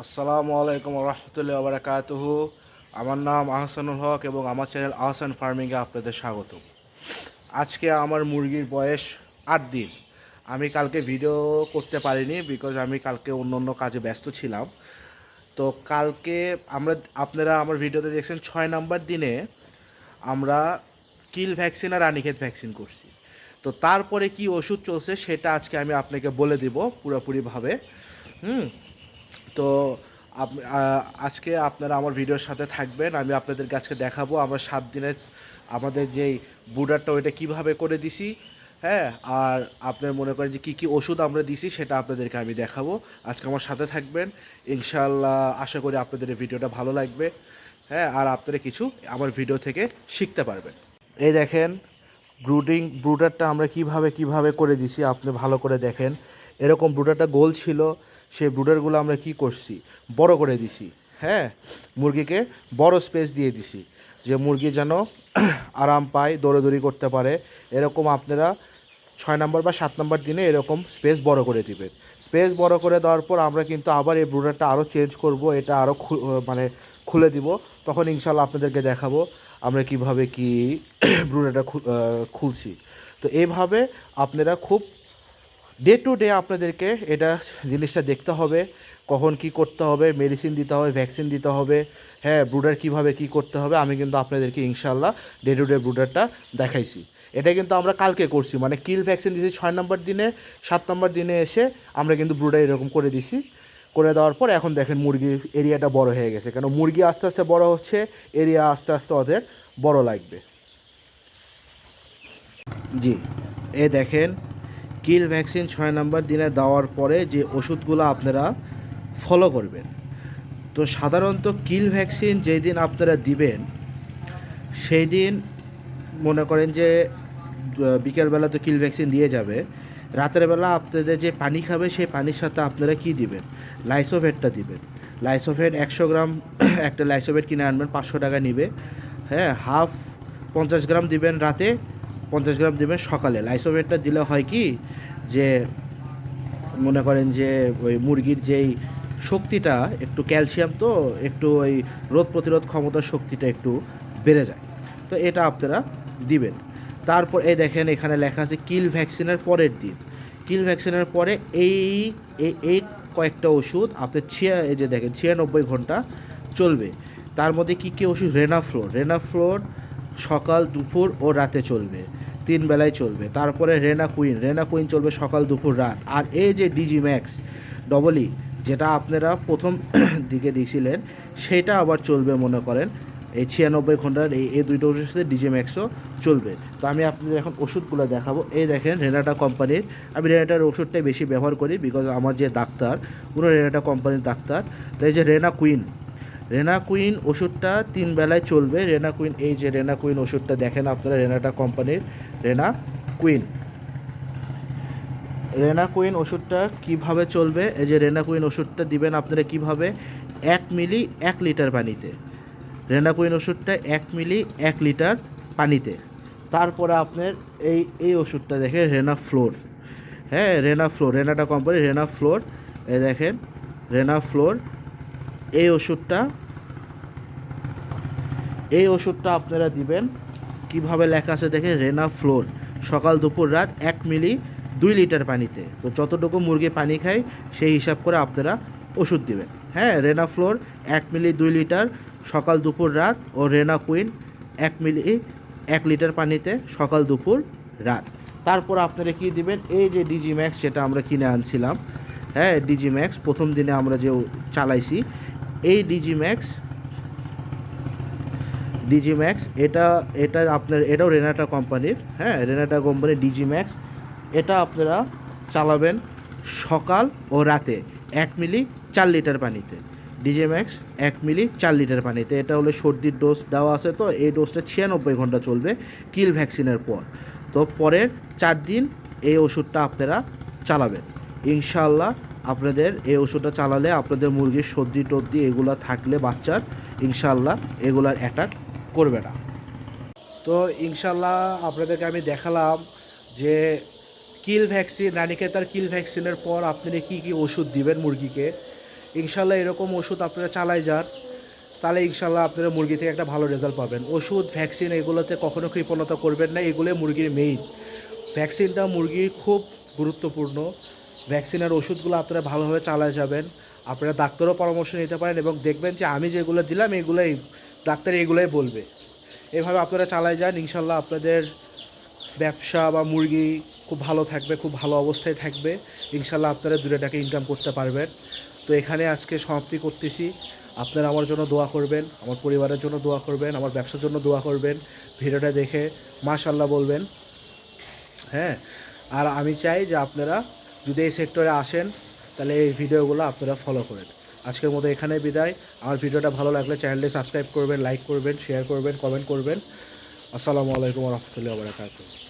আসসালামু আলাইকুম রহমতুল্লাহ বারাকাতুহু। আমার নাম আহসানুল হক এবং আমার চ্যানেল আহসান ফার্মিংয়ে আপনাদের স্বাগত। আজকে আমার মুরগির বয়স 8 দিন। আমি কালকে ভিডিও করতে পারিনি বিকজ আমি কালকে অন্য অন্য কাজে ব্যস্ত ছিলাম। তো কালকে আপনারা আমার ভিডিওতে দেখছেন 6 নম্বর দিনে আমরা কিল ভ্যাকসিন আর রানীক্ষেত ভ্যাকসিন করছি। তো তারপরে কি ওষুধ চলছে সেটা আজকে আমি আপনাকে বলে দিব পুরোপুরিভাবে। হুম। তো আজকে আপনারা আমার ভিডিওর সাথে থাকবেন। আমি আপনাদেরকে আজকে দেখাবো আমরা 7 দিনের আমাদের যেই বুডারটা ওইটা কীভাবে করে দিছি। হ্যাঁ, আর আপনার মনে করেন যে কী কী ওষুধ আমরা দিছি সেটা আপনাদেরকে আমি দেখাবো। আজকে আমার সাথে থাকবেন ইনশাল্লাহ। আশা করি আপনাদের এই ভিডিওটা ভালো লাগবে। হ্যাঁ, আর আপনারা কিছু আমার ভিডিও থেকে শিখতে পারবেন। এই দেখেন ব্রুডারটা আমরা কিভাবে করে দিছি, আপনি ভালো করে দেখেন। এরকম ব্রুডারটা গোল ছিল, সেই ব্রুডারগুলো আমরা কি করছি, বড় করে দিছি। হ্যাঁ, মুরগিকে বড় স্পেস দিয়ে দিছি যে মুরগি যেন আরাম পায়, দৌড়াদৌড়ি করতে পারে। এরকম আপনারা 6 নম্বর বা 7 নম্বর দিনে এরকম স্পেস বড় করে দিবেন। স্পেস বড় করে দেওয়ার পর আমরা কিন্তু আবার এই ব্রুডারটা আরও চেঞ্জ করব, এটা আরও মানে খুলে দিব। তখন ইনশাল্লাহ আপনাদেরকে দেখাবো আমরা কিভাবে কি ব্রুডারটা খুলছি। তো এইভাবে আপনারা খুব ডে টু ডে আপনাদেরকে এটা জিনিসটা দেখতে হবে, কখন কি করতে হবে, মেডিসিন দিতে হবে, ভ্যাকসিন দিতে হবে। হ্যাঁ, ব্রুডার কিভাবে কি করতে হবে আমি কিন্তু আপনাদেরকে ইনশাল্লাহ ডে টু ডে ব্রুডারটা দেখাইছি। এটা কিন্তু আমরা কালকে করছি, মানে কিল ভ্যাকসিন দিয়েছি 6 নম্বর দিনে। 7 নম্বর দিনে এসে আমরা কিন্তু ব্রুডার এরকম করে দিছি। করে দেওয়ার পর এখন দেখেন মুরগির এরিয়াটা বড় হয়ে গেছে, কেন মুরগি আস্তে আস্তে বড় হচ্ছে, এরিয়া আস্তে আস্তে ওদের বড় লাগবে। জি, এ দেখেন কিল ভ্যাকসিন 6 নম্বর দিনে দেওয়ার পরে যে ওষুধগুলো আপনারা ফলো করবেন। তো সাধারণত কিল ভ্যাকসিন যেই দিন আপনারা দিবেন সেই দিন মনে করেন যে বিকেলবেলা তো কিল ভ্যাকসিন দিয়ে যাবে। রাতের বেলা আপনাদের যে পানি খাবে সেই পানির সাথে আপনারা কি দিবেন, লাইসোভেটটা দিবেন। লাইসোভেট 100 গ্রাম একটা লাইসোভেট কিনে আনবেন, 500 টাকা নিবে। হ্যাঁ, 50 গ্রাম দিবেন রাতে, 50 গ্রাম দিবেন সকালে। লাইসোভেটটা দিলে হয় কি যে মনে করেন যে ওই মুরগির যেই শক্তিটা, একটু ক্যালসিয়াম তো একটু ওই রোগ প্রতিরোধ ক্ষমতার শক্তিটা একটু বেড়ে যায়। তো এটা আপনারা দিবেন। তারপর এই দেখেন এখানে লেখা আছে কিল ভ্যাকসিনের পরের দিন। কিল ভ্যাকসিনের পরে এই এই কয়েকটা ওষুধ আপনার এই যে দেখেন 96 ঘন্টা চলবে। তার মধ্যে কী কী ওষুধ, রেনাফ্লোর সকাল দুপুর ও রাতে চলবে, 3 বেলায় চলবে। তারপরে রেনাকুইন চলবে সকাল দুপুর রাত। আর এই যে ডিজি ম্যাক্স ডবলই যেটা আপনারা প্রথম দিকে দিয়েছিলেন সেটা আবার চলবে মনে করেন এই 96 ঘন্টার। এই দুইটা ওষুধের সাথে ডিজি ম্যাক্সও চলবে। তো আমি আপনাদের এখন ওষুধগুলো দেখাবো। এই দেখেন রেনাটা কোম্পানির, আমি রেনাটার ওষুধটাই বেশি ব্যবহার করি বিকজ আমার যে ডাক্তার পুরো রেনাটা কোম্পানির ডাক্তার। তো এই যে রেনাকুইন ওষুধটা 3 বেলায় চলবে। এই যে রেনাকুইন ওষুধটা দেখেন আপনারা, রেনাটা কোম্পানির রেনাকুইন রেনাকুইন ওষুধটা কিভাবে চলবে। এই যে রেনাকুইন ওষুধটা দিবেন আপনারা কিভাবে, 1 মিলি 1 লিটার পানিতে। রেনাকুইন ওষুধটা 1 মিলি 1 লিটার পানিতে। তারপরে আপনার এই ওষুধটা দেখেন রেনাফ্লোর। হ্যাঁ, রেনাটা কোম্পানি রেনাফ্লোর। এই দেখেন রেনাফ্লোর, এই ওষুধটা আপনারা দিবেন কিভাবে লেখা আছে দেখেন, রেনাফ্লোর সকাল দুপুর রাত 1 মিলি 2 লিটার পানিতে। তো যতটুকু মুরগি পানি খায় সেই হিসাব করে আপনারা ওষুধ দিবেন। হ্যাঁ, রেনাফ্লোর 1 মিলি 2 লিটার সকাল দুপুর রাত, ও রেনাকুইন 1 মিলি 1 লিটার পানিতে সকাল দুপুর রাত। তারপর আপনারা কি দিবেন, এই যে ডিজি ম্যাক্স যেটা আমরা কিনে আনছিলাম। হ্যাঁ, ডিজি ম্যাক্স প্রথম দিনে আমরা যে চালাইছি, এই ডিজি ম্যাক্স এটা আপনার, এটাও রেনাটা কোম্পানির। হ্যাঁ, রেনাটা কোম্পানির ডিজি ম্যাক্স। এটা আপনারা চালাবেন সকাল ও রাতে 1 মিলি 4 লিটার পানিতে। ডিজি ম্যাক্স 1 মিলি 4 লিটার পানিতে। এটা হলো সর্দির ডোজ দেওয়া আছে, তো এই ডোজটা 96 ঘন্টা চলবে কিল ভ্যাকসিনের পর। তো পরের 4 দিন এই ওষুধটা আপনারা চালাবেন ইনশাল্লাহ। আপনাদের এই ওষুধটা চালালে আপনাদের মুরগির সর্দি এগুলো থাকলে বাচ্চার ইনশাল্লাহ এগুলার অ্যাটাক করবে না। তো ইনশাল্লাহ আপনাদেরকে আমি দেখালাম যে কিল ভ্যাকসিন রানীক্ষেত কিল ভ্যাকসিনের পর আপনারা কী কী ওষুধ দিবেন মুরগিকে। ইনশাল্লাহ এরকম ওষুধ আপনারা চালাই যান, তাহলে ইনশাল্লাহ আপনারা মুরগি থেকে একটা ভালো রেজাল্ট পাবেন। ওষুধ ভ্যাকসিন এগুলোতে কখনো কৃপণতা করবেন না, এগুলো মুরগির মেইন। ভ্যাকসিনটা মুরগির খুব গুরুত্বপূর্ণ। ভ্যাকসিনের ওষুধগুলো আপনারা ভালোভাবে চালায় যাবেন। আপনারা ডাক্তারও পরামর্শ নিতে পারেন এবং দেখবেন যে আমি যেগুলো দিলাম এগুলোই ডাক্তার এগুলোই বলবে। এভাবে আপনারা চালায় যান, ইনশাল্লাহ আপনাদের ব্যবসা বা মুরগি খুব ভালো থাকবে, খুব ভালো অবস্থায় থাকবে। ইনশাল্লাহ আপনারা 2 টাকা ইনকাম করতে পারবেন। তো এখানে আজকে সমাপ্তি করতেছি। আপনারা আমার জন্য দোয়া করবেন, আমার পরিবারের জন্য দোয়া করবেন, আমার ব্যবসার জন্য দোয়া করবেন। ভিডিওটা দেখে মাশাআল্লাহ বলবেন। হ্যাঁ, আর আমি চাই যে আপনারা যদি এই সেক্টরে আসেন তাহলে এই ভিডিওগুলো আপনারা ফলো করেন। আজকের মতো এখানে বিদায়। আমার ভিডিওটা ভালো লাগলে চ্যানেলটি সাবস্ক্রাইব করবেন, লাইক করবেন, শেয়ার করবেন, কমেন্ট করবেন। আসসালামু আলাইকুম ওয়া রাহমাতুল্লাহি ওয়া বারাকাতুহু।